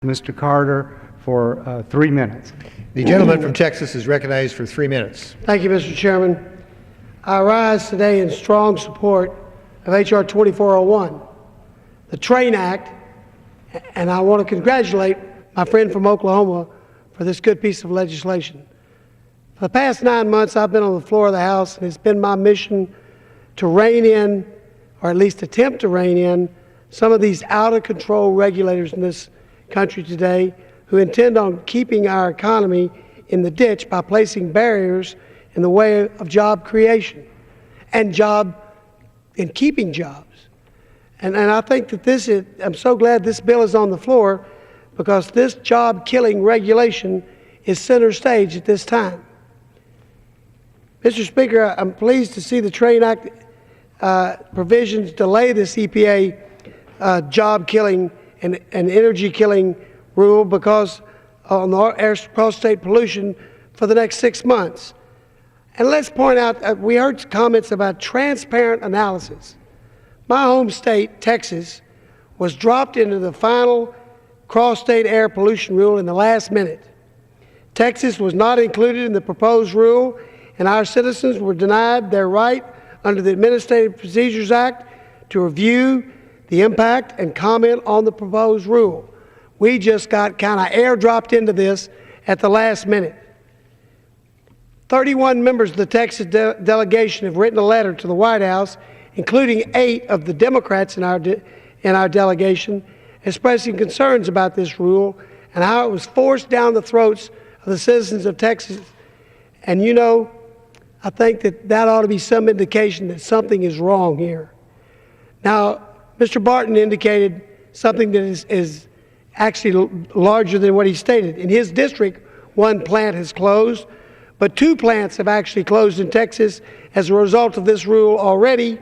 Mr. Carter for 3 minutes. The gentleman from Texas is recognized for 3 minutes. Thank you, Mr. Chairman. I rise today in strong support of H.R. 2401, the TRAIN Act, and I want to congratulate my friend from Oklahoma for this good piece of legislation. For the past 9 months, I've been on the floor of the House, and it's been my mission to rein in, or at least attempt to rein in, some of these out-of-control regulators in this country today who intend on keeping our economy in the ditch by placing barriers in the way of job creation and keeping jobs. And I think that I'm so glad this bill is on the floor, because this job-killing regulation is center stage at this time. Mr. Speaker, I'm pleased to see the TRAIN Act provisions delay this EPA job-killing and energy-killing rule because on the air cross-state pollution for the next 6 months. And let's point out, we heard comments about transparent analysis. My home state, Texas, was dropped into the final cross-state air pollution rule in the last minute. Texas was not included in the proposed rule, and our citizens were denied their right under the Administrative Procedures Act to review the impact and comment on the proposed rule. We just got kind of airdropped into this at the last minute. 31 members of the Texas delegation have written a letter to the White House, including 8 of the Democrats in our delegation, expressing concerns about this rule and how it was forced down the throats of the citizens of Texas. And you know, I think that ought to be some indication that something is wrong here. Now, Mr. Barton indicated something that is actually larger than what he stated. In his district, 1 plant has closed, but 2 plants have actually closed in Texas as a result of this rule already,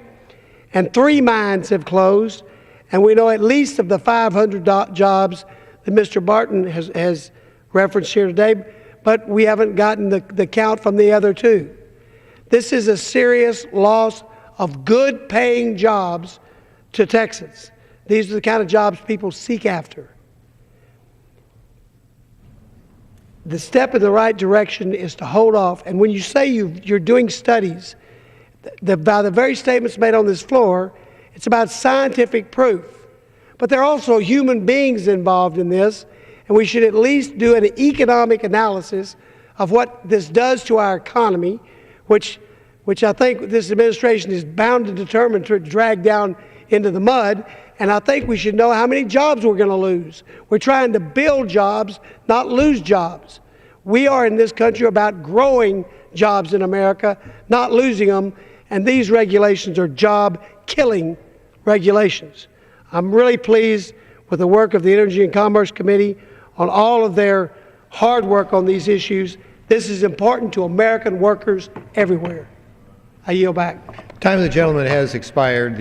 and 3 mines have closed, and we know at least of the 500 jobs that Mr. Barton has referenced here today, but we haven't gotten the count from the other 2. This is a serious loss of good-paying jobs to Texas. These are the kind of jobs people seek after. The step in the right direction is to hold off. And when you say you're doing studies, by the very statements made on this floor, it's about scientific proof. But there are also human beings involved in this, and we should at least do an economic analysis of what this does to our economy, which I think this administration is bound and determined to drag down into the mud. And I think we should know how many jobs we're going to lose. We're trying to build jobs, not lose jobs. We are in this country about growing jobs in America, not losing them. And these regulations are job-killing regulations. I'm really pleased with the work of the Energy and Commerce Committee on all of their hard work on these issues. This is important to American workers everywhere. I yield back. Time of the gentleman has expired.